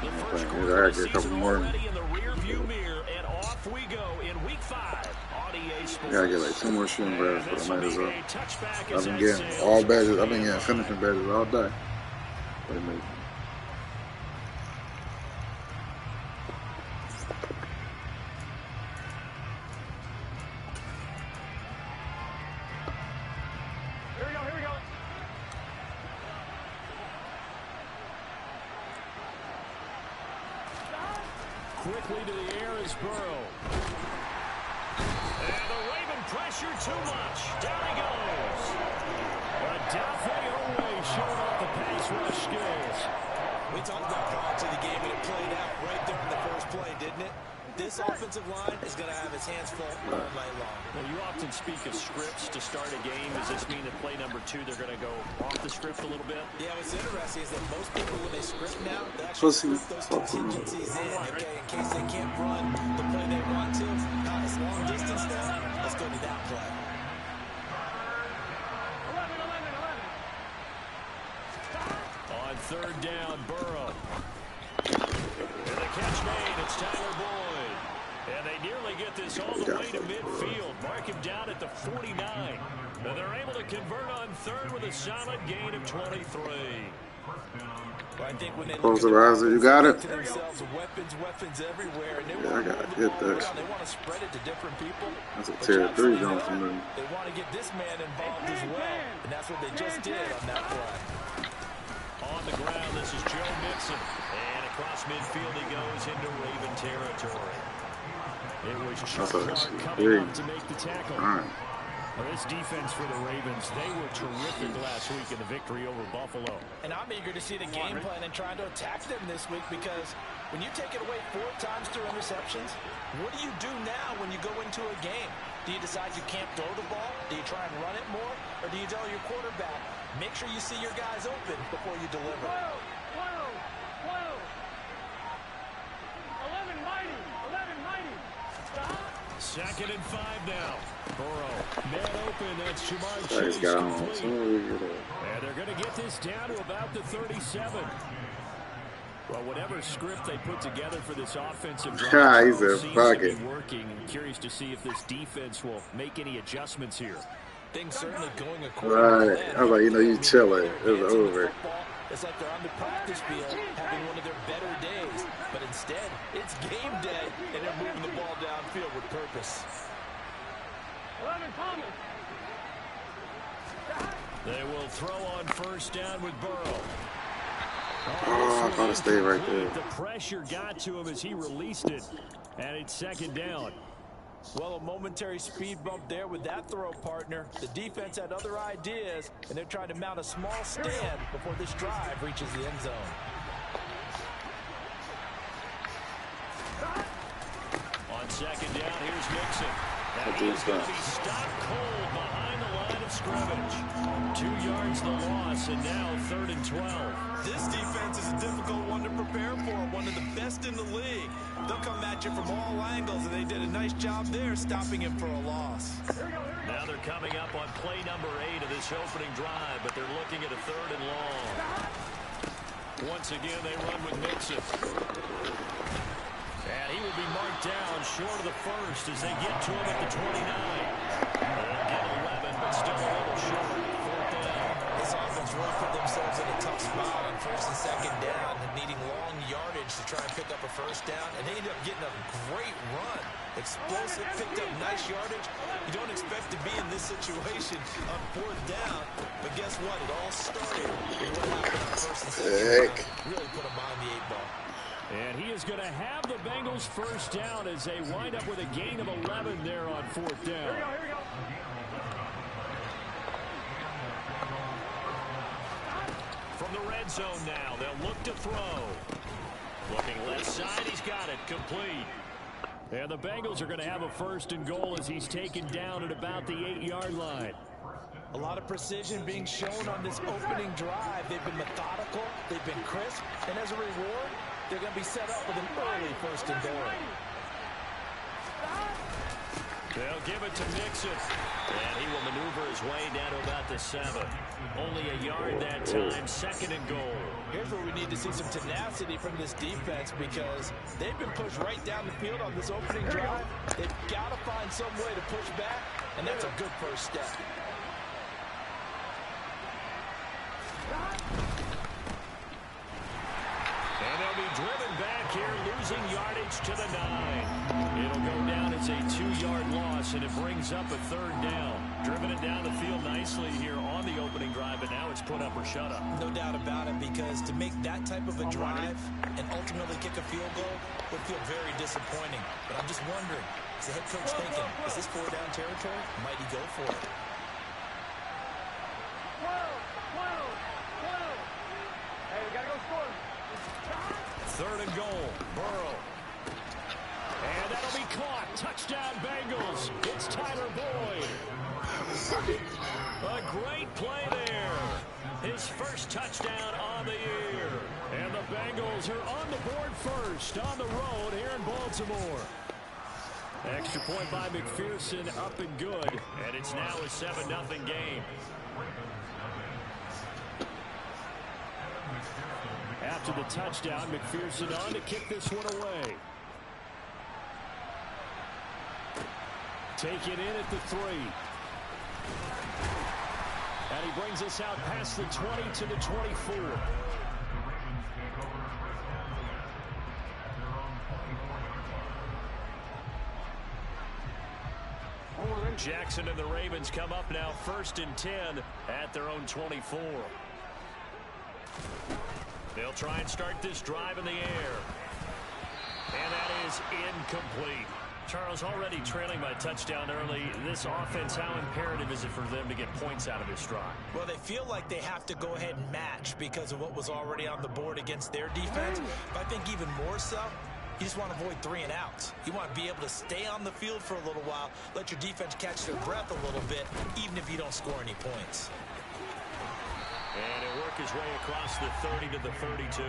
The first I quarter of gotta the get a couple season more. already in the rearview mirror, and off we go in Week 5 on EA Sports. I gotta get like 2 more shooting badges, but I might as well. Touchback I've been getting all badges. I've been getting finishing badges all day. Wait a minute. Quickly to the air is Burrow. And the Raven pressure too much. Down he goes. Adafe always showing off the pass rush skills. We talked about prior to the game, and it played out right there in the first play, didn't it? This offensive line is going to have its hands full all night long. Well, you often speak of scripts to start a game. Does this mean that play number 2, they're going to go off the script a little bit? Yeah, what's interesting is that most people, when they script now, they actually script those contingencies in, okay, in case they can't run the play they want to. It's long distance now. Let's go to that play. On third down, Burrow. And the catch made. It's Tyler Boyd. And they nearly get this all the way to midfield. Mark him down at the 49. And they're able to convert on third with a solid gain of 23. Well, I think when they Close the riser, you got it? Weapons everywhere. And they I gotta get that. They want to spread it to different people. That's a tier 3 going for me. They want to get this man involved as well. And that's what they just did on that play. On the ground, this is Joe Mixon. And across midfield he goes into Raven territory. It was Chuck Clark coming up to make the tackle. Well, this defense for the Ravens, they were terrific last week in the victory over Buffalo. And I'm eager to see the game plan and trying to attack them this week, because when you take it away 4 times through interceptions, what do you do now when you go into a game? Do you decide you can't throw the ball? Do you try and run it more? Or do you tell your quarterback, make sure you see your guys open before you deliver? 11 mighty. Stop. 2nd and 5 now. Burrow, man open, that's Jamar Chase complete. And they're going to get this down to about the 37. Well, whatever script they put together for this offensive drive seems to be working. I'm curious to see if this defense will make any adjustments here. Things certainly going according to plan. I was like, you chilling. It was over. It's like they're on the practice field having one of their better days. But instead, it's game day, and they're moving the ball downfield with purpose. They will throw on first down with Burrow. Oh, I thought it stayed right there. The pressure got to him as he released it, and it's 2nd down. Well, a momentary speed bump there with that throw, partner. The defense had other ideas, and they're trying to mount a small stand before this drive reaches the end zone. On 2nd down, here's Mixon. And he's going to be stopped cold behind the line of scrimmage. 2 yards the loss, and now 3rd and 12. This defense is a difficult one to prepare for, one of the best in the league. They'll come at you from all angles, and they did a nice job there stopping him for a loss. Now they're coming up on play number 8 of this opening drive, but they're looking at a 3rd and long. Once again, they run with Mixon. And he will be marked down short of the first as they get to him at the 29. They'll get 11, but still a little short. 4th down. This offense really put themselves in a tough spot on 1st and 2nd down, needing long yardage to try and pick up a first down, and they ended up getting a great run. Explosive, picked up nice yardage. You don't expect to be in this situation on 4th down, but guess what? It all started with what happened on 1st and 2nd down. Really put them behind the 8 ball. And he is going to have the Bengals first down as they wind up with a gain of 11 there on 4th down. Here we go. From the red zone now, they'll look to throw. Looking left side, he's got it, complete. And the Bengals are going to have a 1st and goal as he's taken down at about the 8-yard line. A lot of precision being shown on this opening drive. They've been methodical, they've been crisp, and as a reward, they're going to be set up with an early 1st and goal. They'll give it to Mixon. And he will maneuver his way down to about the 7. Only a yard that time, 2nd and goal. Here's where we need to see some tenacity from this defense because they've been pushed right down the field on this opening drive. They've got to find some way to push back, and that's a good first step. And they'll be driven back here, losing yardage to the 9. It'll go down as a 2-yard loss, and it brings up a 3rd down. Driven it down the field nicely here on the opening drive, but now it's put up or shut up. No doubt about it, because to make that type of a drive and ultimately kick a field goal would feel very disappointing. But I'm just wondering, is the head coach thinking, is this 4-down territory? Might he go for it? Hey, we got to go score. 3rd and goal, Burrow. And that'll be caught. Touchdown, Bengals. It's Tyler Boyd. A great play there. His first touchdown on the year. And the Bengals are on the board first on the road here in Baltimore. Extra point by McPherson, up and good. And it's now a 7-0 game. After the touchdown, McPherson on to kick this one away. Take it in at the 3. And he brings us out past the 20 to the 24. Jackson and the Ravens come up now 1st and 10 at their own 24. They'll try and start this drive in the air. And that is incomplete. Charles, already trailing by touchdown early. This offense, how imperative is it for them to get points out of this drive? Well, they feel like they have to go ahead and match because of what was already on the board against their defense. But I think even more so, you just want to avoid 3 and outs. You want to be able to stay on the field for a little while, let your defense catch their breath a little bit, even if you don't score any points. And he'll work his way across the 30 to the 32.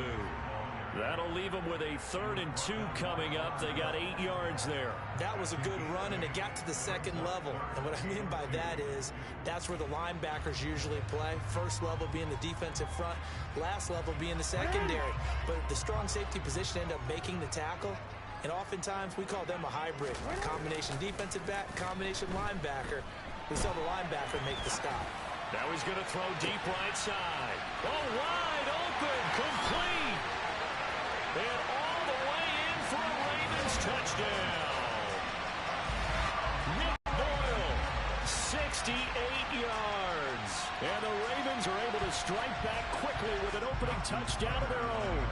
That'll leave them with a 3rd and 2 coming up. They got 8 yards there. That was a good run, and it got to the 2nd level. And what I mean by that is that's where the linebackers usually play. First level being the defensive front, last level being the secondary. But the strong safety position ended up making the tackle. And oftentimes we call them a hybrid. Combination defensive back, combination linebacker. We saw the linebacker make the stop. Now he's going to throw deep right side. Oh, wide open, complete. And all the way in for a Ravens touchdown. Nick Boyle, 68 yards. And the Ravens are able to strike back quickly with an opening touchdown of their own.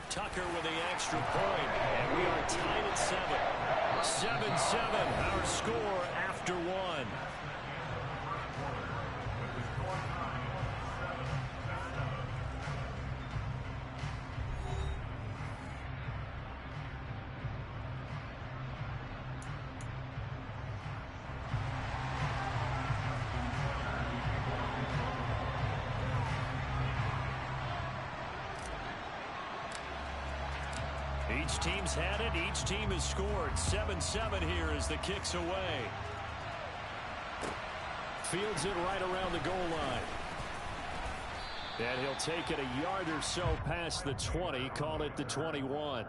Tucker with the extra point, and we are tied at 7. 7-7, our score after 1. Each team's had it. Each team has scored. 7-7 here as the kick's away. Fields it right around the goal line. And he'll take it a yard or so past the 20. Call it the 21.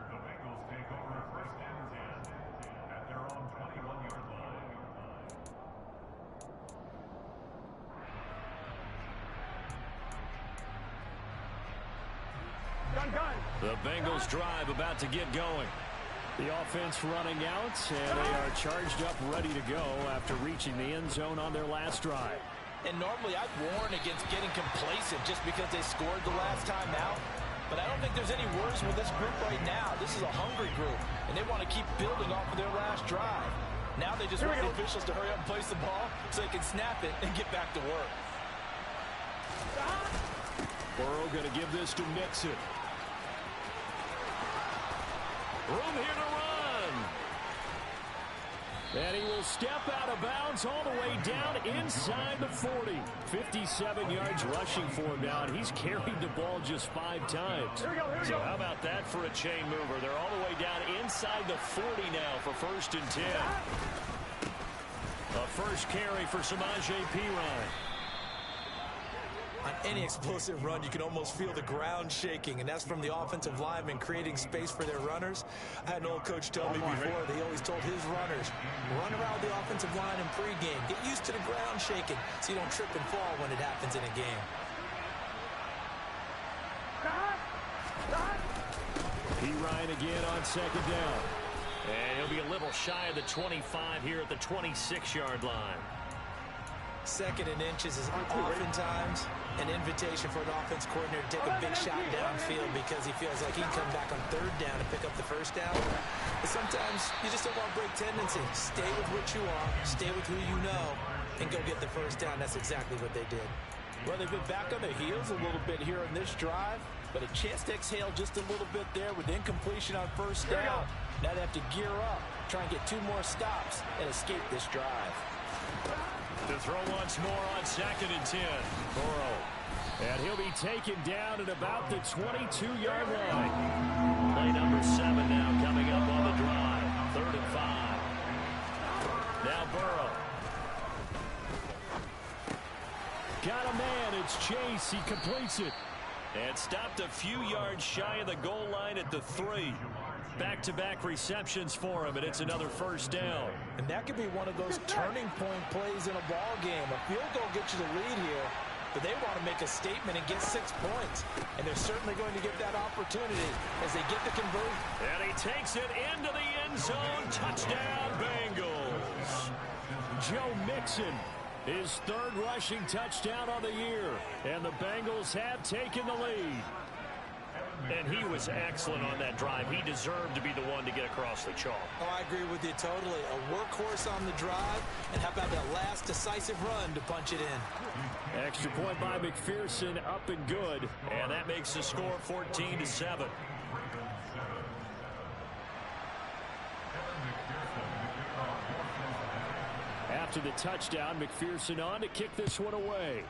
The Bengals drive about to get going. The offense running out, and they are charged up, ready to go after reaching the end zone on their last drive. And normally I'd warn against getting complacent just because they scored the last time out. But I don't think there's any worries with this group right now. This is a hungry group, and they want to keep building off of their last drive. Now they just want the officials to hurry up and place the ball so they can snap it and get back to work. Burrow going to give this to Mixon. Room here to run. And he will step out of bounds all the way down inside the 40. 57 yards rushing for him now, and he's carried the ball just 5 times. So how about that for a chain mover? They're all the way down inside the 40 now for 1st and 10. A first carry for Samaje Perine. On any explosive run, you can almost feel the ground shaking, and that's from the offensive linemen creating space for their runners. I had an old coach tell me before, he always told his runners, run around the offensive line in pregame. Get used to the ground shaking so you don't trip and fall when it happens in a game. Perine again on 2nd down. And he'll be a little shy of the 25 here at the 26-yard line. 2nd and inches is oftentimes an invitation for an offense coordinator to take a big shot downfield because he feels like he can come back on 3rd down and pick up the 1st down. But sometimes you just don't want break tendency. Stay with what you are, stay with who you know, and go get the 1st down. That's exactly what they did. Well, they've been back on their heels a little bit here in this drive, but a chance to exhale just a little bit there with incompletion on 1st down. Now they have to gear up, try and get 2 more stops, and escape this drive. To throw once more on 2nd and 10. Burrow. And he'll be taken down at about the 22-yard line. Play number 7 now coming up on the drive. 3rd and 5. Now Burrow. Got a man. It's Chase. He completes it. And stopped a few yards shy of the goal line at the 3. Back-to-back receptions for him, and it's another 1st down. And that could be one of those turning point plays in a ball game. A field goal gets you the lead here, but they want to make a statement and get 6 points. And they're certainly going to get that opportunity as they get the conversion. And he takes it into the end zone. Touchdown, Bengals. Joe Mixon, his 3rd rushing touchdown on the year. And the Bengals have taken the lead. And he was excellent on that drive. He deserved to be the one to get across the chalk. Oh, I agree with you totally. A workhorse on the drive, and how about that last decisive run to punch it in? Extra point by McPherson, up and good. And that makes the score 14-7. After the touchdown, McPherson on to kick this one away.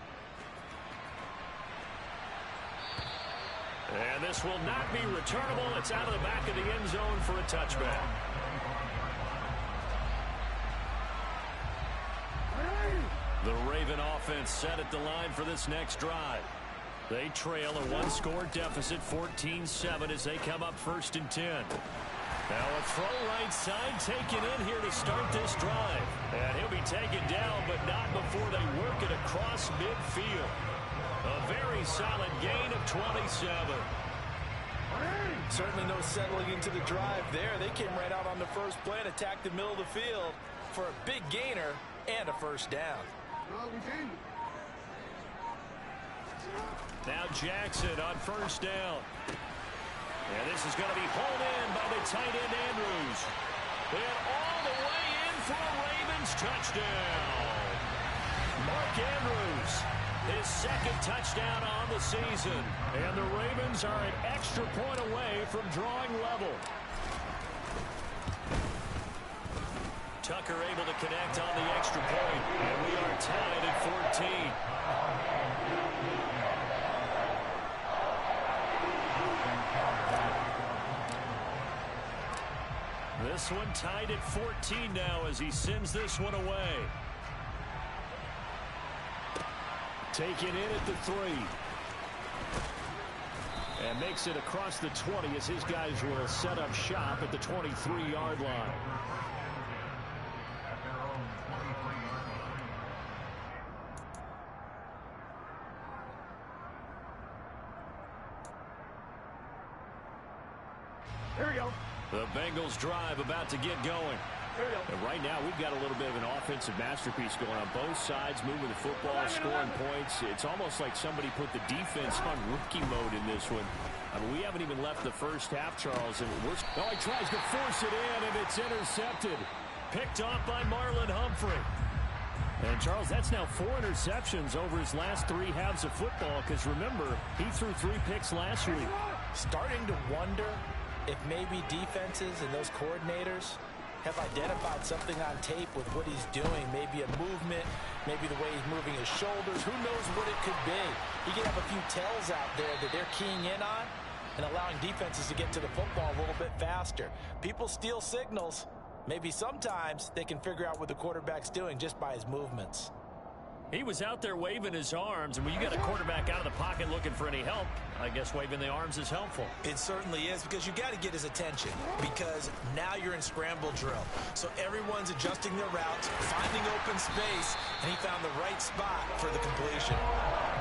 And this will not be returnable. It's out of the back of the end zone for a touchback. The Raven offense set at the line for this next drive. They trail a 1-score deficit, 14-7, as they come up 1st and 10. Now a throw right side taken in here to start this drive. And he'll be taken down, but not before they work it across midfield. A very solid gain of 27. Certainly no settling into the drive there. They came right out on the first play and attacked the middle of the field for a big gainer and a 1st down. Now Jackson on 1st down. And this is going to be hauled in by the tight end Andrews. And all the way in for a Ravens touchdown. Mark Andrews, his 2nd touchdown on the season. And the Ravens are an extra point away from drawing level. Tucker able to connect on the extra point. And we are tied at 14. This one tied at 14 now as he sends this one away. Taken in at the 3. And makes it across the 20 as his guys will set up shop at the 23-yard line. Here we go. The Bengals drive about to get going. And right now, we've got a little bit of an offensive masterpiece going on both sides, moving the football, scoring points. It's almost like somebody put the defense on rookie mode in this one. I mean, we haven't even left the first half, Charles. And oh, he tries to force it in, and it's intercepted. Picked off by Marlon Humphrey. And, Charles, that's now 4 interceptions over his last 3 halves of football, because, remember, he threw 3 picks last week. Starting to wonder if maybe defenses and those coordinators have identified something on tape with what he's doing. Maybe a movement, maybe the way he's moving his shoulders. Who knows what it could be? He could have a few tells out there that they're keying in on and allowing defenses to get to the football a little bit faster. People steal signals. Maybe sometimes they can figure out what the quarterback's doing just by his movements. He was out there waving his arms, and when you got a quarterback out of the pocket looking for any help, I guess waving the arms is helpful. It certainly is, because you got to get his attention, because now you're in scramble drill. So everyone's adjusting their routes, finding open space, and he found the right spot for the completion.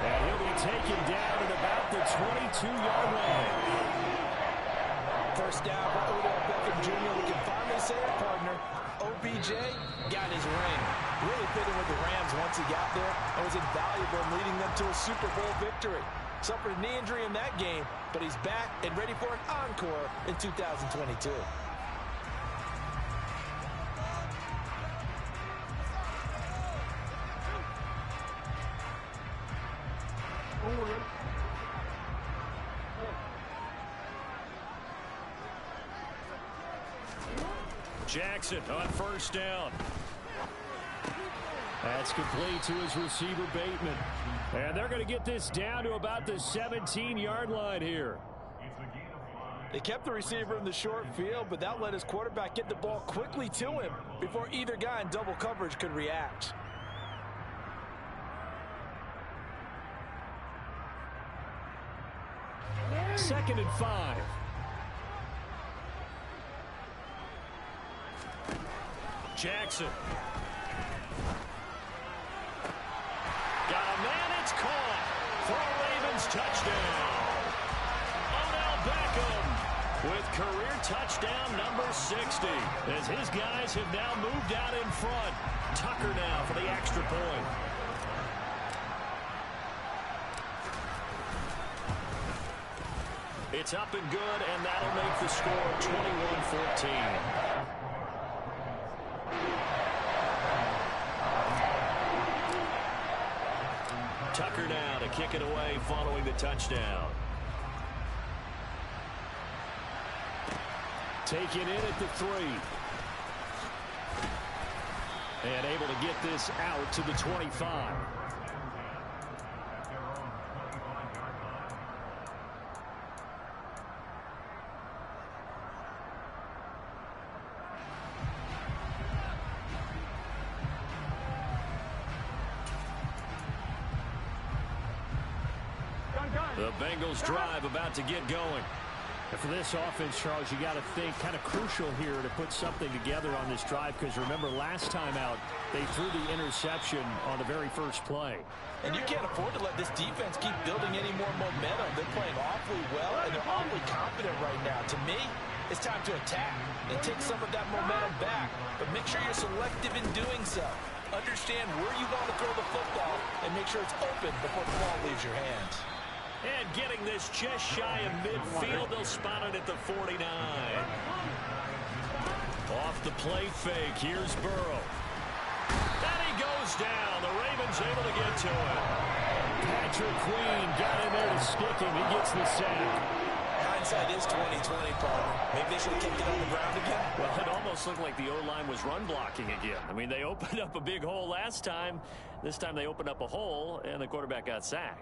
And he'll be taken down at about the 22-yard line. First down for Odell Beckham Jr. We can finally say it, partner. OBJ got his ring. Really fit in with the Rams once he got there and was invaluable in leading them to a Super Bowl victory. Suffered a knee injury in that game, but he's back and ready for an encore in 2022. Jackson on first down. That's complete to his receiver, Bateman. And they're going to get this down to about the 17-yard line here. They kept the receiver in the short field, but that let his quarterback get the ball quickly to him before either guy in double coverage could react. Second and 5. Jackson. Got a man, it's caught. For a Ravens touchdown. Odell Beckham with career touchdown number 60. As his guys have now moved out in front. Tucker now for the extra point. It's up and good, and that'll make the score 21-14. Tucker now to kick it away following the touchdown. Taken in at the 3. And able to get this out to the 25. The Bengals drive about to get going. And for this offense, Charles, you got to think kind of crucial here to put something together on this drive, because remember last time out they threw the interception on the very first play. And you can't afford to let this defense keep building any more momentum. They're playing awfully well, and they're awfully confident right now. To me, it's time to attack and take some of that momentum back. But make sure you're selective in doing so. Understand where you want to throw the football and make sure it's open before the ball leaves your hands. And getting this just shy of midfield, they'll spot it at the 49. Off the play fake, here's Burrow. And he goes down. The Ravens able to get to it. Patrick Queen got in there to stick him. He gets the sack. Hindsight is 20/20, partner. Maybe they should have kicked it on the ground again. Well, it almost looked like the O-line was run blocking again. I mean, they opened up a big hole last time. This time they opened up a hole, and the quarterback got sacked.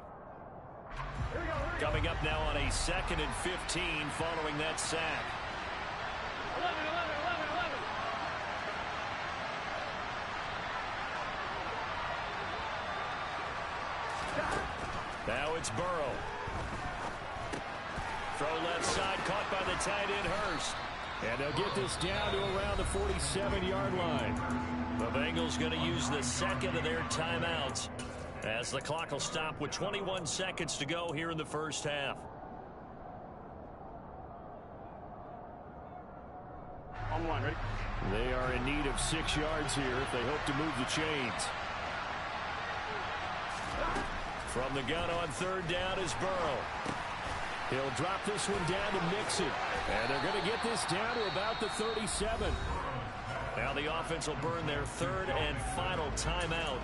Coming up now on a 2nd and 15 following that sack. 11. Now it's Burrow. Throw left side, caught by the tight end Hurst. And they'll get this down to around the 47-yard line. The Bengals going to use the second of their timeouts, as the clock will stop with 21 seconds to go here in the first half. On one, ready? They are in need of 6 yards here if they hope to move the chains. From the gun on third down is Burrow. He'll drop this one down to Mixon. And they're going to get this down to about the 37. Now the offense will burn their third and final timeout.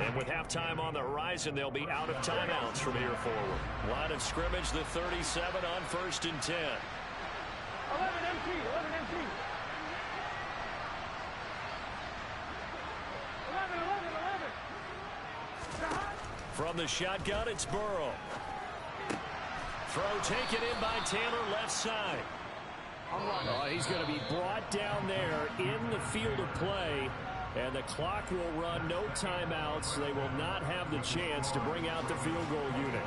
And with halftime on the horizon, they'll be out of timeouts from here forward. Line of scrimmage, the 37 on 1st and 10. 11 empty. From the shotgun, it's Burrow. Throw taken in by Taylor, left side. He's going to be brought down there in the field of play, and the clock will run, no timeouts. They will not have the chance to bring out the field goal unit.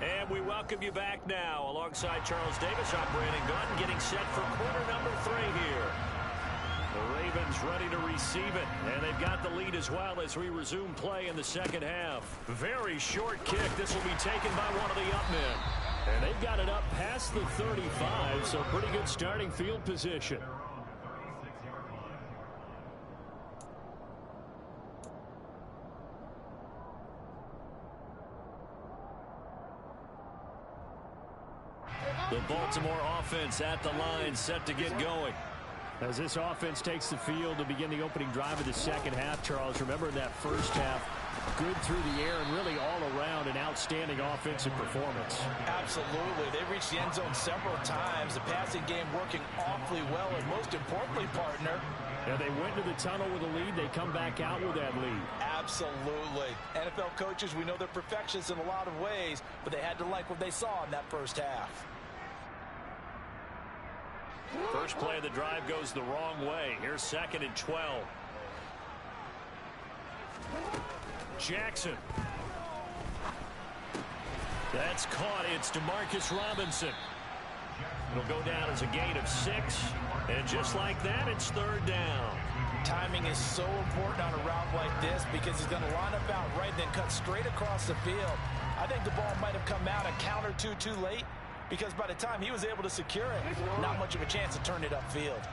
And we welcome you back now. Alongside Charles Davis, I'm Brandon Gunn, getting set for quarter number 3 here. The Ravens ready to receive it, and they've got the lead as well as we resume play in the second half. Very short kick. This will be taken by one of the up men. And they've got it up past the 35, so pretty good starting field position. The Baltimore offense at the line, set to get going. As this offense takes the field to begin the opening drive of the second half, Charles, remember in that first half, good through the air and really all around an outstanding offensive performance. Absolutely. They reached the end zone several times. The passing game working awfully well, and most importantly, partner, yeah, they went to the tunnel with a lead. They come back out with that lead. Absolutely. NFL coaches, we know they're perfectionists in a lot of ways, but they had to like what they saw in that first half. First play of the drive goes the wrong way. Here's 2nd and 12. Jackson. That's caught. It's DeMarcus Robinson. It'll go down as a gain of 6. And just like that, it's 3rd down. Timing is so important on a route like this because he's going to line up out right and then cut straight across the field. I think the ball might have come out a count or two too late, because by the time he was able to secure it, not much of a chance to turn it upfield.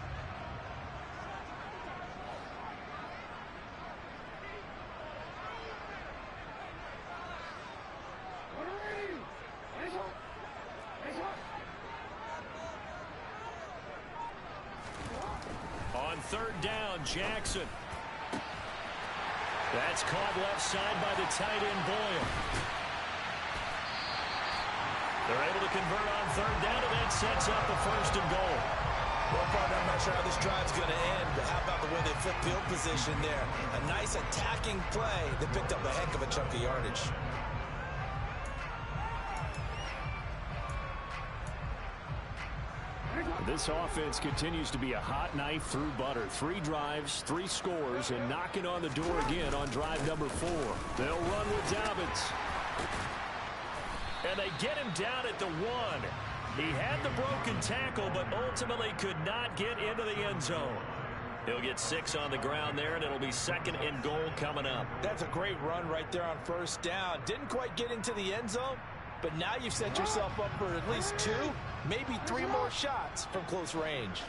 On 3rd down, Jackson. That's caught left side by the tight end, Boyle. They're able to convert on 3rd down, and that sets up the 1st and goal. Well, partner, I'm not sure how this drive's going to end, but how about the way they flip field position there? A nice attacking play that picked up a heck of a chunk of yardage. This offense continues to be a hot knife through butter. 3 drives, 3 scores, and knocking on the door again on drive number 4. They'll run with Dobbins. And they get him down at the 1. He had the broken tackle, but ultimately could not get into the end zone. He'll get 6 on the ground there, and it'll be 2nd and goal coming up. That's a great run right there on 1st down. Didn't quite get into the end zone, but now you've set yourself up for at least 2, maybe 3 more shots from close range.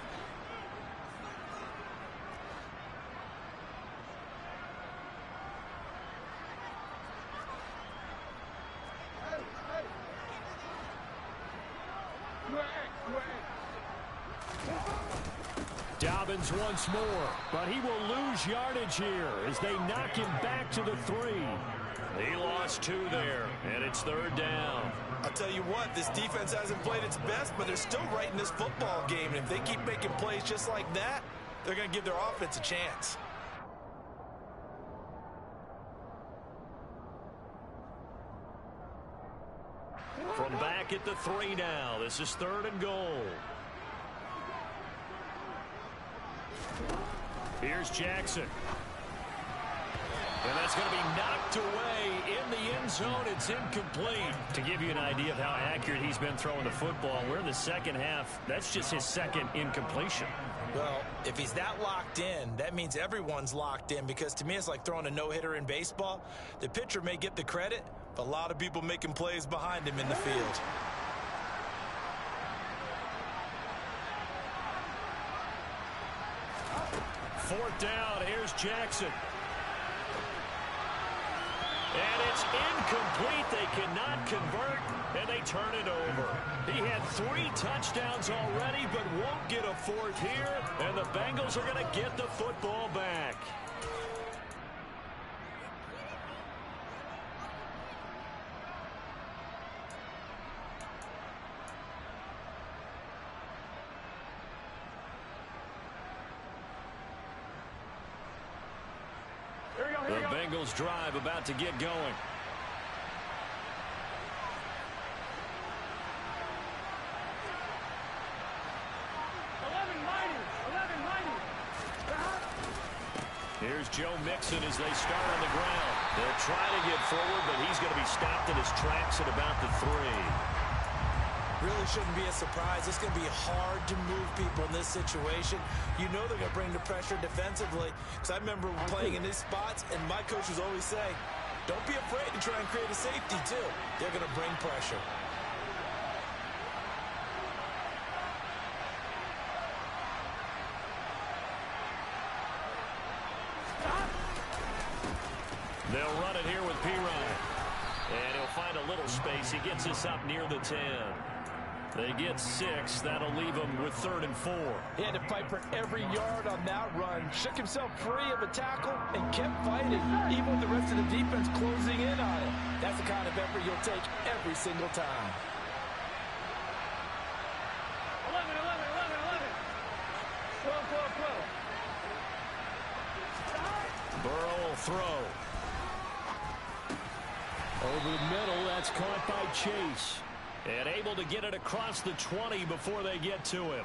Dobbins once more, but he will lose yardage here as they knock him back to the 3. He lost 2 there, and it's 3rd down. I'll tell you what, this defense hasn't played its best, but they're still right in this football game. And if they keep making plays just like that, they're going to give their offense a chance. From back at the 3 now, this is 3rd and goal. Here's Jackson. And that's going to be knocked away in the end zone. It's incomplete. To give you an idea of how accurate he's been throwing the football, we're in the second half. That's just his 2nd incompletion. Well, if he's that locked in, that means everyone's locked in, because to me it's like throwing a no-hitter in baseball. The pitcher may get the credit, but a lot of people making plays behind him in the field. Fourth down, here's Jackson. And it's incomplete. They cannot convert, and they turn it over. He had 3 touchdowns already, but won't get a 4th here, and the Bengals are going to get the football back. Bengals drive about to get going. Here's Joe Mixon as they start on the ground. They'll try to get forward, but he's going to be stopped in his tracks at about the 3. Really shouldn't be a surprise. It's going to be hard to move people in this situation. You know they're going to bring the pressure defensively. Because I remember playing in these spots, and my coach would always say, don't be afraid to try and create a safety, too. They're going to bring pressure. They'll run it here with P. Ryan. And he'll find a little space. He gets us up near the 10. They get 6. That'll leave him with 3rd and 4. He had to fight for every yard on that run. Shook himself free of a tackle and kept fighting, even with the rest of the defense closing in on him. That's the kind of effort you'll take every single time. 11, 12. Burrow will throw. Over the middle, that's caught by Chase. And able to get it across the 20 before they get to him.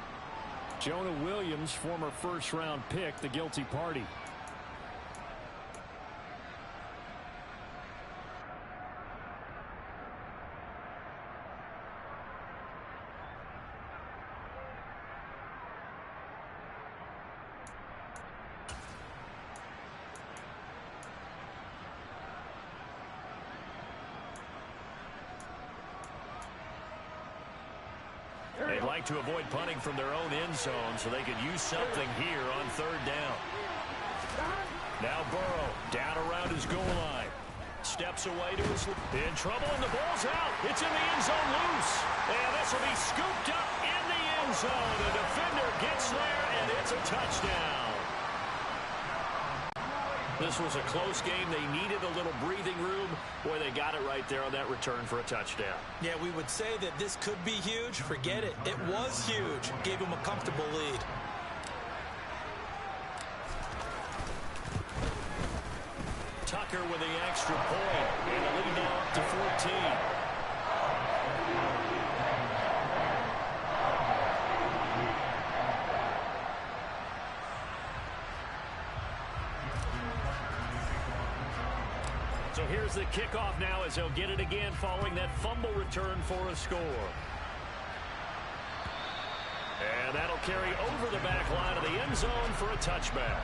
Jonah Williams, former first-round pick, the guilty party. They'd like to avoid punting from their own end zone so they could use something here on 3rd down. Now Burrow down around his goal line. Steps away to his... In trouble, and the ball's out. It's in the end zone loose. And this will be scooped up in the end zone. The defender gets there, and it's a touchdown. This was a close game. They needed a little breathing room. Boy, they got it right there on that return for a touchdown. Yeah, we would say that this could be huge. Forget it. It was huge. Gave him a comfortable lead. Tucker with the extra point. And the lead now up to 14. So here's the kickoff now as they'll get it again following that fumble return for a score. And that'll carry over the back line of the end zone for a touchback.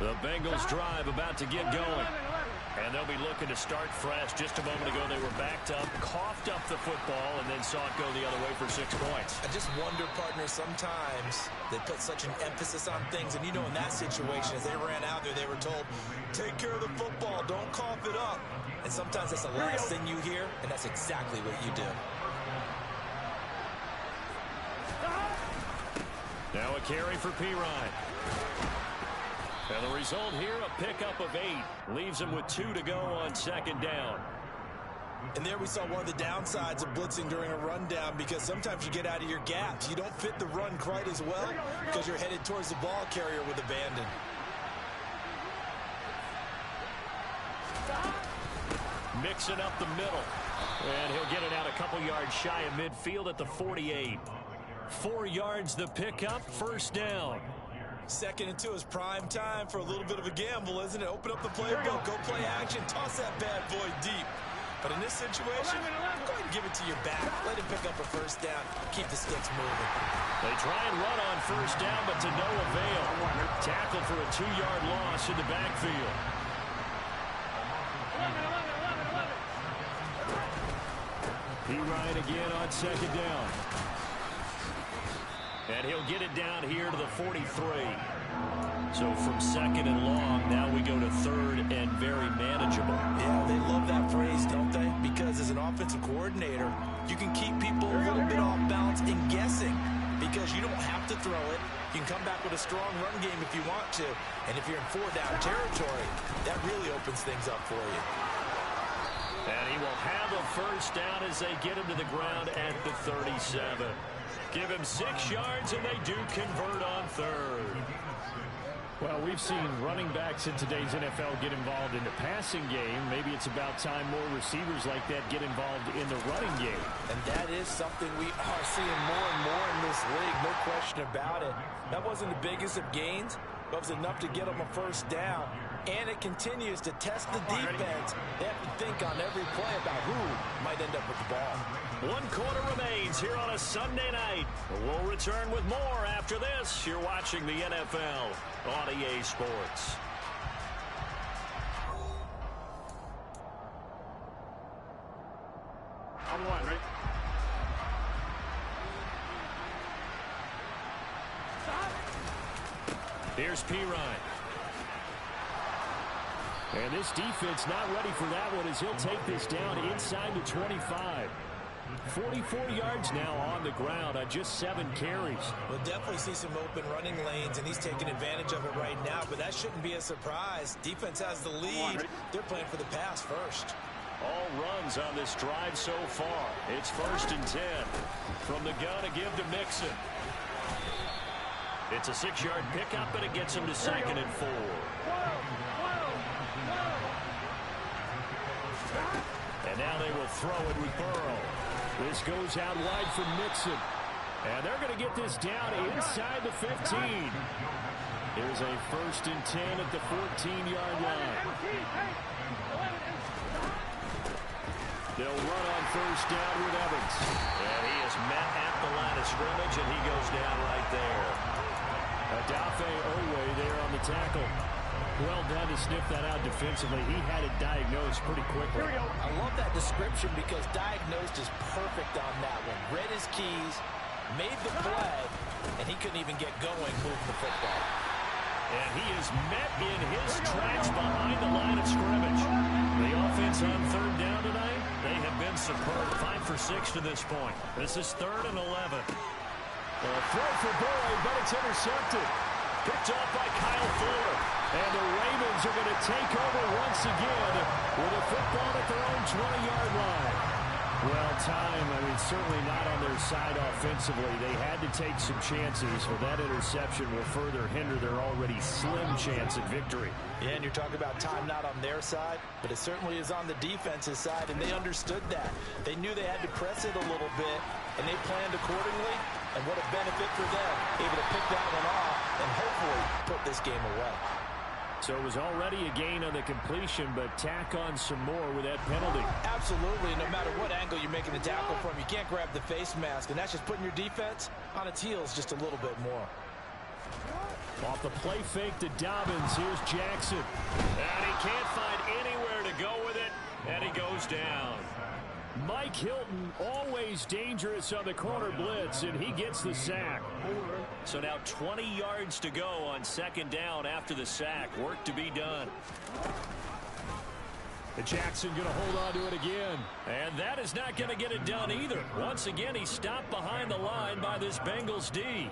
The Bengals drive about to get going. And they'll be looking to start fresh. Just a moment ago, they were backed up, coughed up the football, and then saw it go the other way for 6 points. I just wonder, partner, sometimes they put such an emphasis on things. And, you know, in that situation, as they ran out there, they were told, take care of the football, don't cough it up. And sometimes that's the last thing you hear, and that's exactly what you do. Now a carry for P. Ryan. And the result here, a pickup of 8. Leaves him with 2 to go on 2nd down. And there we saw one of the downsides of blitzing during a rundown, because sometimes you get out of your gaps. You don't fit the run quite as well because you're headed towards the ball carrier with abandon. Mixing up the middle. And he'll get it out a couple yards shy of midfield at the 48. 4 yards the pickup, 1st down. 2nd and 2 is prime time for a little bit of a gamble, isn't it? Open up the playbook, go play action, toss that bad boy deep. But in this situation, go ahead and give it to your back. Let him pick up a 1st down. Keep the sticks moving. They try and run on 1st down, but to no avail. Tackled for a 2-yard loss in the backfield. P. Ryan again on 2nd down. And he'll get it down here to the 43. So from 2nd and long, now we go to 3rd and very manageable. Yeah, they love that phrase, don't they? Because as an offensive coordinator, you can keep people a little bit off balance and guessing, because you don't have to throw it. You can come back with a strong run game if you want to. And if you're in 4-down territory, that really opens things up for you. And he will have a first down as they get him to the ground at the 37. Give him 6 yards, and they do convert on third. Well, we've seen running backs in today's NFL get involved in the passing game. Maybe it's about time more receivers like that get involved in the running game. And that is something we are seeing more and more in this league, no question about it. That wasn't the biggest of gains, but it was enough to get them a first down. And it continues to test the defense. They have to think on every play about who might end up with the ball. 1 quarter remains here on a Sunday night. We'll return with more after this. You're watching the NFL on EA Sports. I'm one, right? Here's Pirine. And this defense not ready for that one as he'll take this down inside the 25. 44 yards now on the ground on just 7 carries. We'll definitely see some open running lanes, and he's taking advantage of it right now, but that shouldn't be a surprise. Defense has the lead. They're playing for the pass first. All runs on this drive so far. It's 1st and 10. From the gun, a give to Mixon. It's a 6-yard pickup, and it gets him to 2nd and 4. And now they will throw it with Burrow. This goes out wide for Mixon. And they're going to get this down inside the 15. Here's a 1st and 10 at the 14-yard line. They'll run on 1st down with Evans. And he is met at the line of scrimmage, and he goes down right there. Adafe Owe there on the tackle. Well done to sniff that out defensively. He had it diagnosed pretty quickly. I love that description because diagnosed is perfect on that one. Read his keys, made the play, and he couldn't even get going moving the football. And he is met in his tracks behind the line of scrimmage. The offense on 3rd down tonight, they have been superb. 5 for 6 to this point. This is 3rd and 11. Throw for Burrow, but it's intercepted. Picked up by Kyle Fuller. And the Ravens are going to take over once again with a football at their own 20-yard line. Well, certainly not on their side offensively. They had to take some chances, but that interception will further hinder their already slim chance at victory. Yeah, and you're talking about time not on their side, but it certainly is on the defense's side, and they understood that. They knew they had to press it a little bit, and they planned accordingly, and what a benefit for them, able to pick that one off and hopefully put this game away. So it was already a gain on the completion, but tack on some more with that penalty. Absolutely. No matter what angle you're making the tackle from, you can't grab the face mask, and that's just putting your defense on its heels just a little bit more. Off the play fake to Dobbins, here's Jackson. And he can't find anywhere to go with it, and he goes down. Mike Hilton, always dangerous on the corner blitz, and he gets the sack. So now 20 yards to go on second down after the sack. Work to be done. And Jackson going to hold on to it again. And that is not going to get it done either. Once again, he's stopped behind the line by this Bengals D.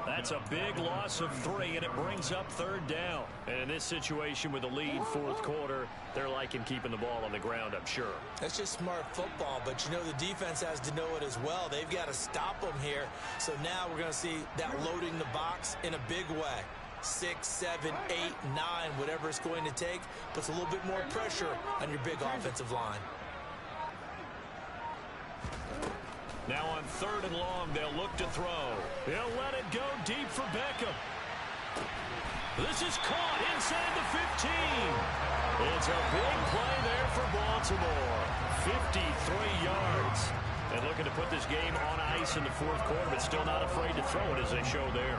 That's a big loss of 3, and it brings up third down. And in this situation with the lead fourth quarter, they're liking keeping the ball on the ground, I'm sure. That's just smart football, but you know the defense has to know it as well. They've got to stop them here. So now we're going to see that loading the box in a big way. 6, 7, 8, 9, whatever it's going to take, puts a little bit more pressure on your big offensive line. Now on third and long, they'll look to throw. They'll let it go deep for Beckham. This is caught inside the 15. It's a big play there for Baltimore. 53 yards. And looking to put this game on ice in the fourth quarter, but still not afraid to throw it as they show there.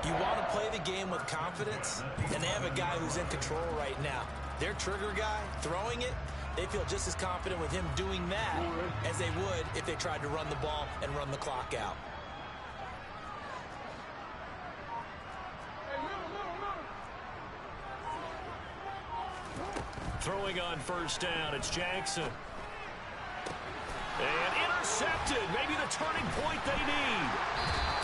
You want to play the game with confidence, and they have a guy who's in control right now. Their trigger guy, throwing it, they feel just as confident with him doing that as they would if they tried to run the ball and run the clock out. Throwing on first down, it's Jackson. And intercepted, maybe the turning point they need.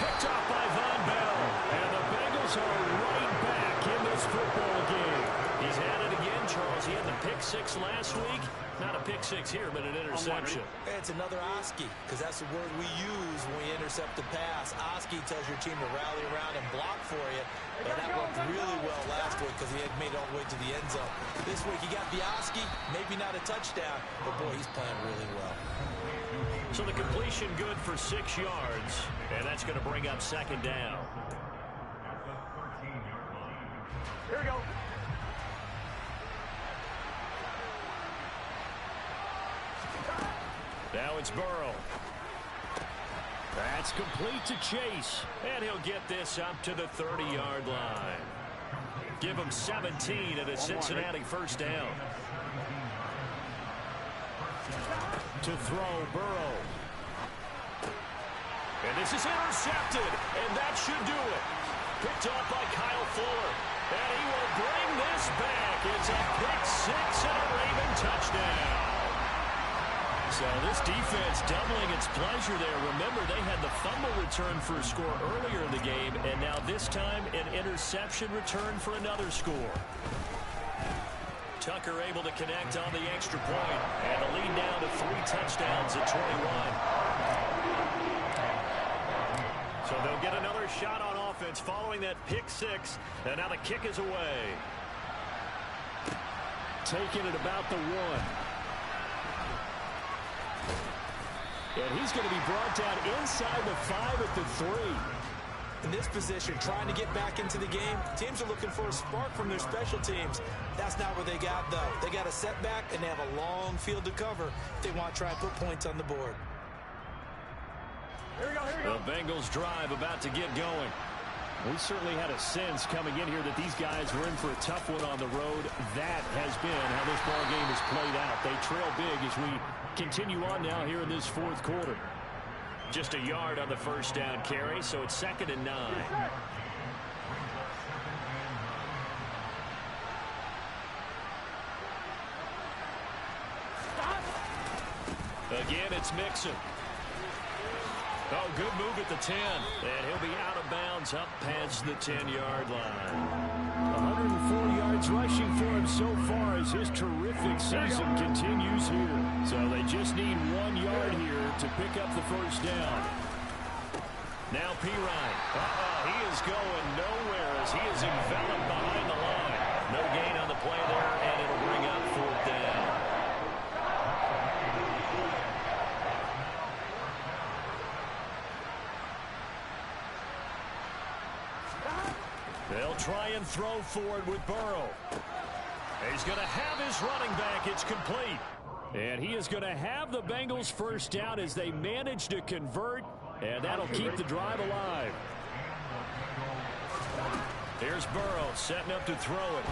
Picked off by Von Bell. And the Bengals are right back in this football game. He's had it again, Charles. He had the pick 6 last week. Not a pick six here, but an interception. It's another Oski, because that's the word we use when we intercept the pass. Oski tells your team to rally around and block for you. And that worked really well last week because he had made it all the way to the end zone. This week he got the Oski, maybe not a touchdown, but boy, he's playing really well. So the completion good for 6 yards, and that's going to bring up second down. Here we go. Now it's Burrow. That's complete to Chase. And he'll get this up to the 30-yard line. Give him 17 and a Cincinnati first down. To throw, Burrow. And this is intercepted. And that should do it. Picked up by Kyle Fuller. And he will bring this back. It's a pick six and a Raven touchdown. So this defense doubling its pleasure there. Remember, they had the fumble return for a score earlier in the game, and now this time an interception return for another score. Tucker able to connect on the extra point, and the lead down to 3 touchdowns at 21. So they'll get another shot on offense following that pick six, and now the kick is away. Taking it about the 1. And he's going to be brought down inside the 5 at the 3. In this position, trying to get back into the game, teams are looking for a spark from their special teams. That's not what they got, though. They got a setback, and they have a long field to cover if they want to try and put points on the board. Here we go, here we go. The Bengals drive about to get going. We certainly had a sense coming in here that these guys were in for a tough one on the road. That has been how this ball game has played out. They trail big as we continue on now here in this 4th quarter. Just a yard on the first down carry, so it's 2nd and 9. Again, it's Mixon. Oh, good move at the 10. And he'll be out of bounds up past the 10-yard line. 104 yards rushing for him so far as his terrific season continues here. So they just need 1 yard here to pick up the first down. Now Pirine. He is going nowhere as he is enveloped behind the line. No gain on the play there, and it'll bring up 4th down. They'll try and throw forward with Burrow. He's going to have his running back. It's complete. And he is going to have the Bengals first down as they manage to convert, and that'll keep the drive alive. Here's Burrow setting up to throw it.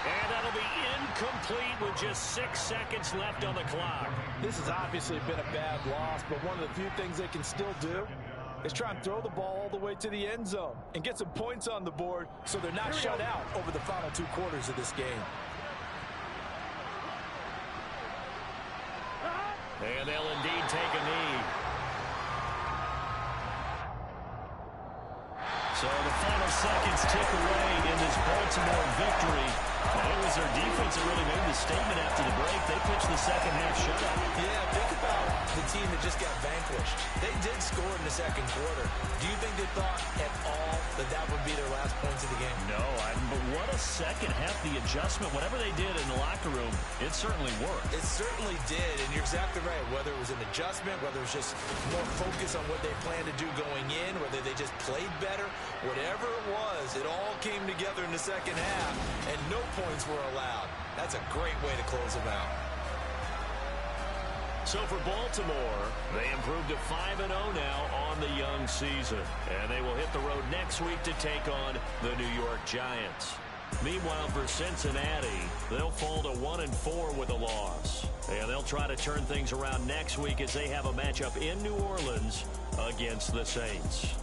And that'll be incomplete with just 6 seconds left on the clock. This has obviously been a bad loss, but one of the few things they can still do is try and throw the ball all the way to the end zone and get some points on the board so they're not shut out over the final 2 quarters of this game. And they'll indeed take a knee. So the final seconds tick away in this Baltimore victory. And it was their defense that really made the statement after the break. They pitched the second half shutout. Yeah, think about the team that just got vanquished. They did score in the 2nd quarter. Do you think they thought at all that that would be their last points of the game? No, but what a second half. The adjustment, whatever they did in the locker room, it certainly worked. It certainly did, and you're exactly right. Whether it was an adjustment, whether it was just more focus on what they planned to do going in, whether they just played better, whatever it was, it all came together in the second half, and no points were allowed. That's a great way to close them out. So for Baltimore, they improved to 5-0 now on the young season. And they will hit the road next week to take on the New York Giants. Meanwhile, for Cincinnati, they'll fall to 1-4 with a loss. And they'll try to turn things around next week as they have a matchup in New Orleans against the Saints.